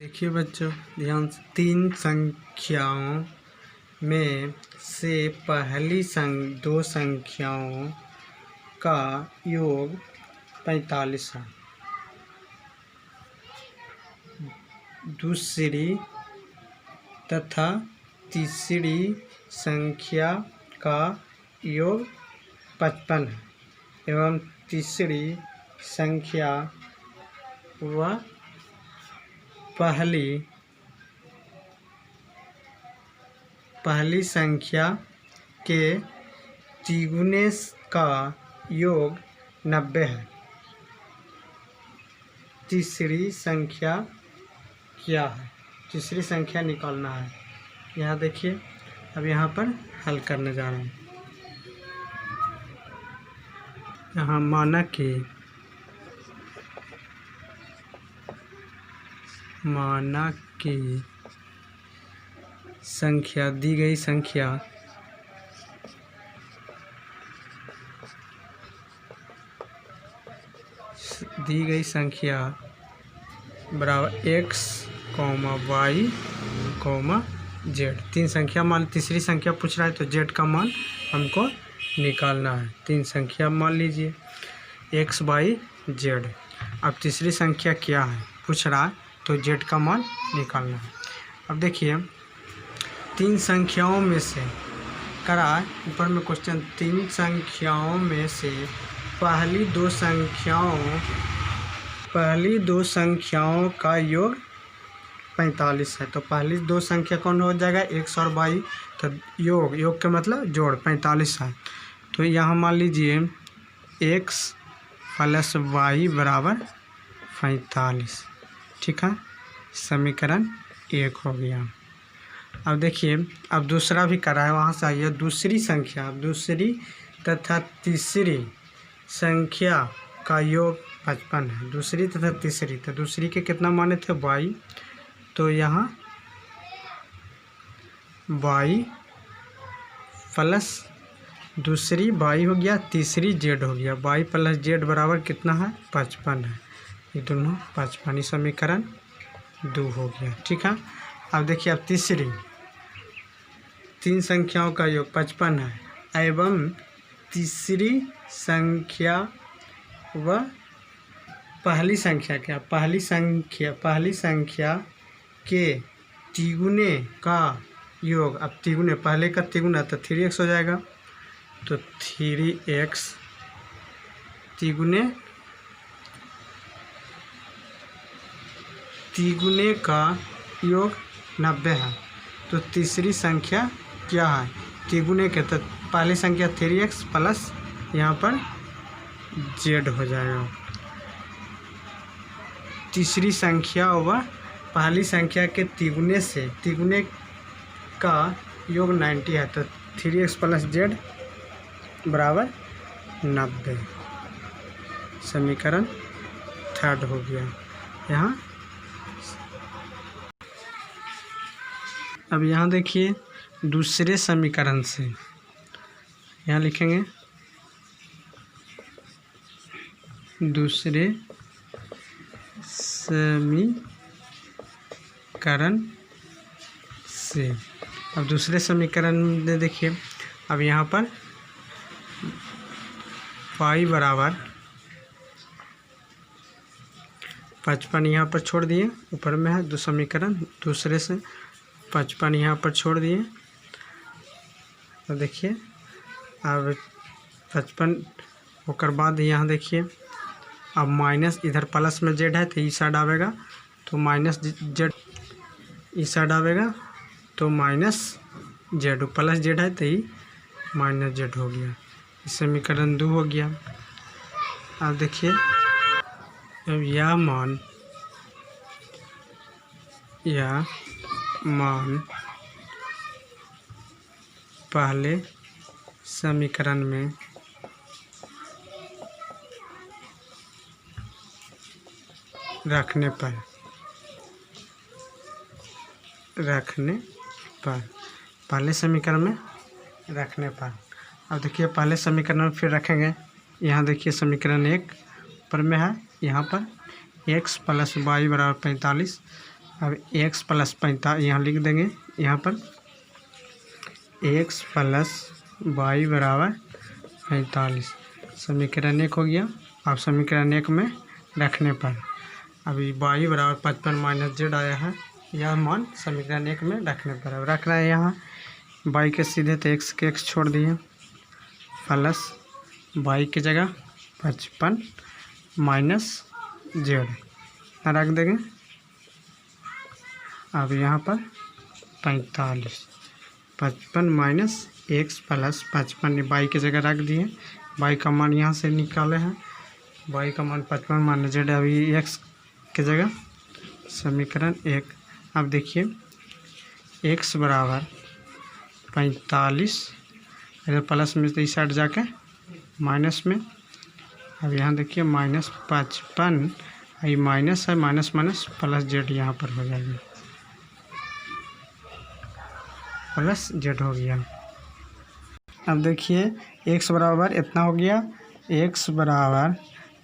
देखिए बच्चों, ध्यान से, तीन संख्याओं में से पहली दो संख्याओं का योग 45 है। दूसरी तथा तीसरी संख्या का योग 55 है एवं तीसरी संख्या व पहली संख्या के तिगुने का योग 90 है। तीसरी संख्या क्या है? तीसरी संख्या निकालना है। यहाँ देखिए, अब यहाँ पर हल करने जा रहे हैं। यहाँ माना कि संख्या दी गई संख्या बराबर x, y, z। तीन संख्या मान, तीसरी संख्या पूछ रहा है तो z का मान हमको निकालना है। तीन संख्या मान लीजिए x, y, z। अब तीसरी संख्या क्या है पूछ रहा है तो z का मान निकालना है। अब देखिए, तीन संख्याओं में से करा ऊपर में क्वेश्चन, तीन संख्याओं में से पहली दो संख्याओं का योग 45 है। तो पहली दो संख्या कौन हो जाएगा? x और y। तो योग का मतलब जोड़ 45 है। तो यहाँ मान लीजिए x + y बराबर 45। ठीक है, समीकरण 1 हो गया। अब देखिए, अब दूसरा भी करा है, वहाँ से आइए। दूसरी तथा तीसरी संख्या का योग 55 है। दूसरी तथा तीसरी, तो दूसरी के कितना माने थे? y। तो यहाँ y प्लस दूसरी y हो गया, तीसरी z हो गया। y + z बराबर कितना है? 55 है। ये दोनों 55, समीकरण 2 हो गया। ठीक है, अब देखिए, अब तीन संख्याओं का योग 55 है एवं तीसरी संख्या व पहली संख्या क्या? पहली संख्या के तिगुने का योग। अब तिगुने, पहले का तिगुना तो 3x हो जाएगा। तो 3x तिगुने का योग 90 है। तो तीसरी संख्या क्या है? तिगुने के, तो पहली संख्या 3x प्लस यहाँ पर z हो जाएगा। तीसरी संख्या व पहली संख्या के तिगुने का योग 90 है। तो 3x + z बराबर 90, समीकरण 3 हो गया। यहाँ अब यहाँ देखिए, दूसरे समीकरण से यहाँ लिखेंगे, दूसरे समीकरण से। अब दूसरे समीकरण में देखिए, अब यहाँ पर y बराबर 55 यहाँ पर छोड़ दिए, ऊपर में है दो समीकरण, दूसरे से 55 यहाँ पर छोड़ दिए। तो देखिए, अब 55 होकर बाद यहाँ देखिए, अब माइनस, इधर प्लस में z है तो ई साइड आवेगा, तो माइनस z, ई साइड आवेगा तो माइनस z, प्लस z है तो ई माइनस z हो गया। समीकरण 2 हो गया। अब देखिए, अब यह मान पहले समीकरण में रखने पर पहले समीकरण में रखने पर। अब देखिए, पहले समीकरण में फिर रखेंगे। यहाँ देखिए, समीकरण 1 पर में है, यहाँ पर x + y बराबर 45। अब x प्लस 45 यहाँ लिख देंगे, यहाँ पर x प्लस वाई बराबर 45 समीकरण 1 हो गया। अब समीकरण 1 में रखने पर अभी वाई बराबर 55 माइनस जेड आया है, यह मान समीकरण 1 में रखने पर अब रख रहा है यहाँ वाई के सीधे, तो x के x छोड़ दिए प्लस वाई की जगह 55 माइनस जेड रख देंगे। अब यहाँ पर 45 55 माइनस x प्लस 55 वाई की जगह रख दिए, वाई का मान यहाँ से निकाले हैं, वाई का मान 55 माइनस जेड अभी x की जगह समीकरण 1। अब देखिए x बराबर 45 इधर प्लस में तो इस साइड जाके माइनस में, अब यहाँ देखिए माइनस 55 ये माइनस है, माइनस माइनस प्लस जेड यहाँ पर हो जाएगा, प्लस जेड हो गया। अब देखिए x बराबर इतना हो गया, x बराबर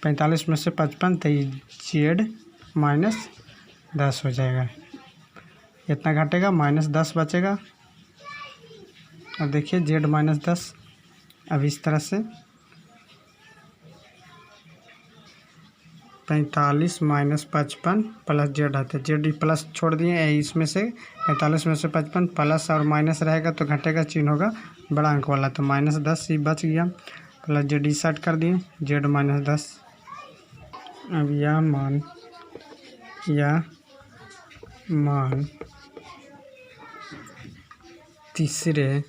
45 में से 55 तो जेड माइनस 10 हो जाएगा, इतना घटेगा माइनस 10 बचेगा। अब देखिए जेड माइनस 10, अब इस तरह से 45 माइनस 55 प्लस जेड आता है, जेड प्लस छोड़ दिए, इसमें से 45 में से 55 प्लस और माइनस रहेगा तो घटेगा, चिन्ह होगा बड़ा अंक वाला, तो माइनस 10 ही बच गया, प्लस जेड सेट कर दिए जेड माइनस 10। अब यह मान तीसरे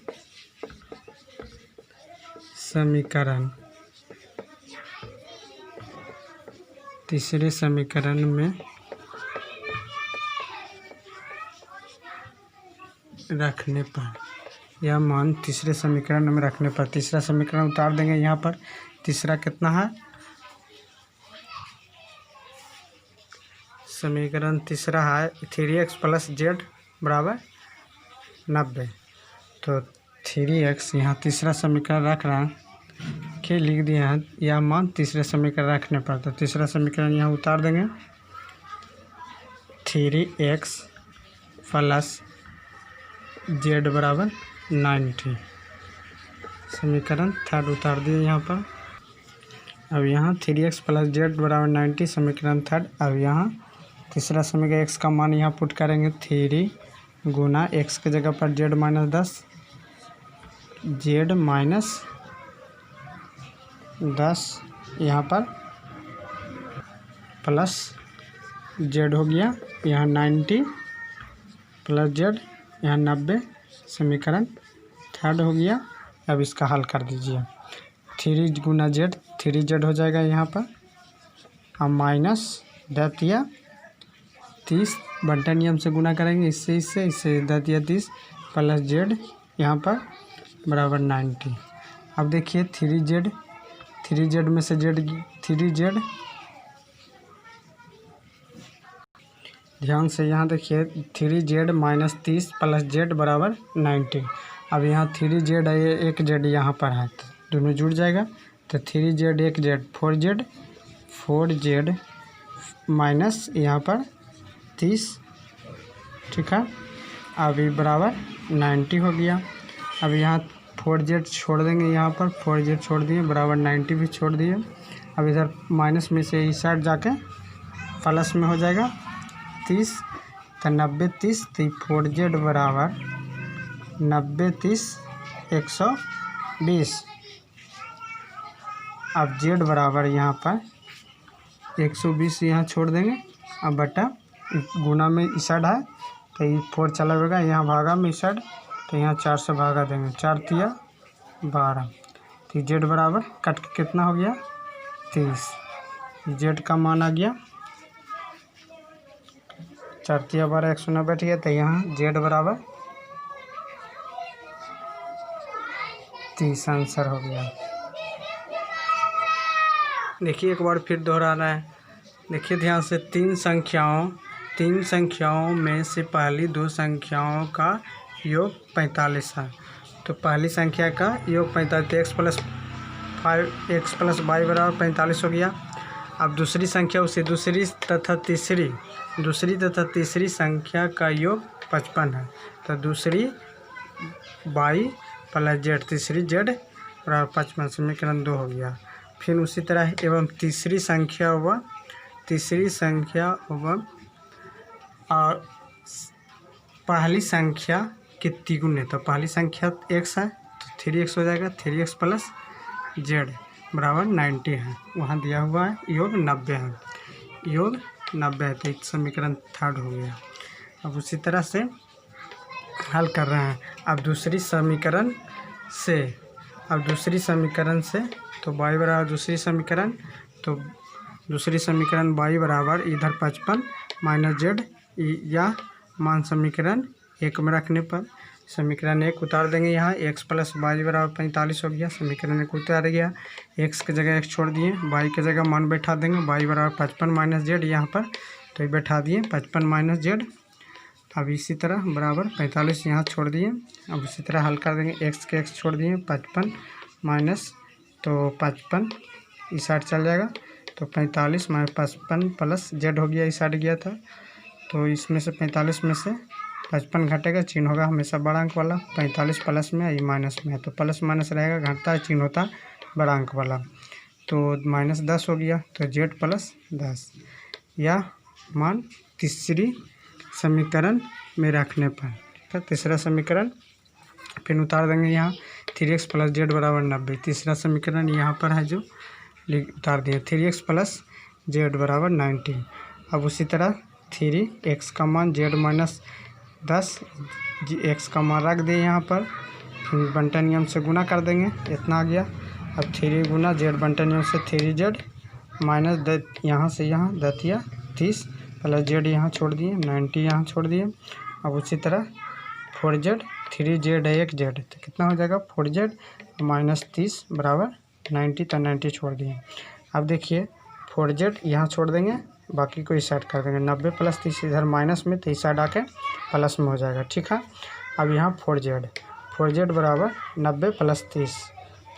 समीकरण में रखने पर, यह मान तीसरे समीकरण में रखने पर, तीसरा समीकरण उतार देंगे यहाँ पर। तीसरा कितना है, समीकरण तीसरा है 3x प्लस जेड बराबर 90, तो 3x यहाँ तीसरा समीकरण रख रहा है के लिख दिए हैं, यह मान तीसरे समीकरण रखने पर, तो तीसरा समीकरण यहाँ उतार देंगे 3x प्लस जेड बराबर 90, समीकरण थर्ड उतार दिए यहाँ पर। अब यहाँ 3x प्लस जेड बराबर 90 समीकरण थर्ड। अब यहाँ तीसरा समीकरण x का मान यहाँ पुट करेंगे 3 गुना x के जगह पर जेड माइनस 10, जेड माइनस 10 यहाँ पर प्लस जेड हो गया, यहाँ 90 प्लस जेड यहाँ 90 समीकरण थर्ड हो गया। अब इसका हल कर दीजिए, 3 गुना जेड 3 जेड हो जाएगा यहाँ पर, अब माइनस दतिया 30 बंटन नियम से गुना करेंगे, इससे दतिया 30 प्लस जेड यहाँ पर बराबर 90। अब देखिए 3 जेड में से जेड 3 जेड, ध्यान से यहाँ देखिए 3 जेड माइनस 30 प्लस जेड बराबर 90। अब यहाँ 3 जेड है, 1 जेड यहाँ पर है, तो दोनों जुड़ जाएगा, तो 3 जेड 1 जेड 4 जेड माइनस यहाँ पर 30, ठीक है। अब ये बराबर 90 हो गया। अब यहाँ 4 जेड छोड़ देंगे, यहाँ पर 4 जेड छोड़ दिए बराबर 90 भी छोड़ दिए। अब इधर माइनस में से इस साइड जाके प्लस में हो जाएगा 30, तो 90 30, तो 4 जेड बराबर 90 30 120। अब जेड बराबर यहाँ पर 120 यहाँ छोड़ देंगे, अब बटा गुना में इस साइड है तो ये 4 चला जाएगा, यहाँ भागा में इस साइड तो यहाँ 4 से भागा देंगे, 4 तिया 12, तो जेड बराबर कट के कितना हो गया 30, जेड का मान आ गया 4 तिया 12 190 बैठ गया, तो यहाँ जेड बराबर 30 आंसर हो गया। देखिए एक बार फिर दोहरा रहा है, देखिए ध्यान से, तीन संख्याओं में से पहली 2 संख्याओं का योग 45 है। तो पहली संख्या का योग 45, x प्लस वाई बराबर 45 हो गया। अब दूसरी संख्या उसे दूसरी तथा तीसरी संख्या का योग 55 है। तो दूसरी y प्लस जेड, तीसरी जेड बराबर 55, समीकरण 2 हो गया। फिर उसी तरह एवं तीसरी संख्या व पहली संख्या के तिगुन है। तो पहली संख्या x है तो 3x हो जाएगा, 3x प्लस जेड बराबर 90 है। वहाँ दिया हुआ है योग 90 है, योग 90 है। तो समीकरण 3 हो गया। अब उसी तरह से हल कर रहे हैं। अब दूसरी समीकरण से तो y बराबर दूसरी समीकरण y बराबर इधर 55 माइनस जेड, या मान समीकरण 1 में रखने पर समीकरण 1 उतार देंगे। यहाँ x प्लस y बराबर 45 हो गया। समीकरण 1 उतार गया, x की जगह x छोड़ दिए, y की जगह मान बैठा देंगे। y बराबर 55 माइनस जेड यहाँ पर तो बैठा दिए 55 माइनस जेड। अब इसी तरह बराबर 45 यहाँ छोड़ दिए। अब इसी तरह हल कर देंगे, x के x छोड़ दिए, 55 माइनस तो 55 इस साइड चल जाएगा तो 45 माइनस 55 प्लस जेड हो गया, इस साइड गया था। तो इसमें से 45 में से 55 घटेगा, चिन्ह होगा हमेशा बड़ा अंक वाला। 45 प्लस में ये माइनस में है तो प्लस माइनस रहेगा, घटता है चिन्ह होता बड़ा अंक वाला। तो माइनस 10 हो गया तो जेड प्लस 10, या मान तीसरी समीकरण में रखने पर। ठीक है, तीसरा समीकरण फिर उतार देंगे यहाँ 3x प्लस जेड बराबर 90। तीसरा समीकरण यहाँ पर है जो उतार दिए 3x प्लस जेड बराबर 90। अब उसी तरह 3x का मान जेड माइनस 10, x का मान रख दिए यहाँ पर, फिर बंटन नियम से गुना कर देंगे, इतना आ गया। अब 3 गुना जेड बंटन नियम से 3z माइनस यहाँ से यहाँ 10 या 30 प्लस जेड यहाँ छोड़ दिए, 90 यहाँ छोड़ दिए। अब उसी तरह 4z, 3z है 1z तो कितना हो जाएगा 4z माइनस 30 बराबर 90, तो 90 छोड़ दिए। अब देखिए 4z यहाँ छोड़ देंगे, बाकी को इस साइड कर देंगे। 90 प्लस 30 इधर माइनस में तो इस साइड आके प्लस में हो जाएगा। ठीक है, अब यहाँ 4z बराबर 90 प्लस 30,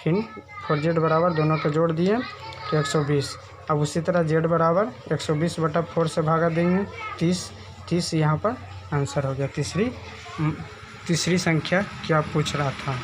फिर 4z बराबर दोनों को जोड़ दिए तो 120। अब उसी तरह z बराबर 120/4 से भागा देंगे 30 यहाँ पर आंसर हो गया। तीसरी संख्या क्या पूछ रहा था।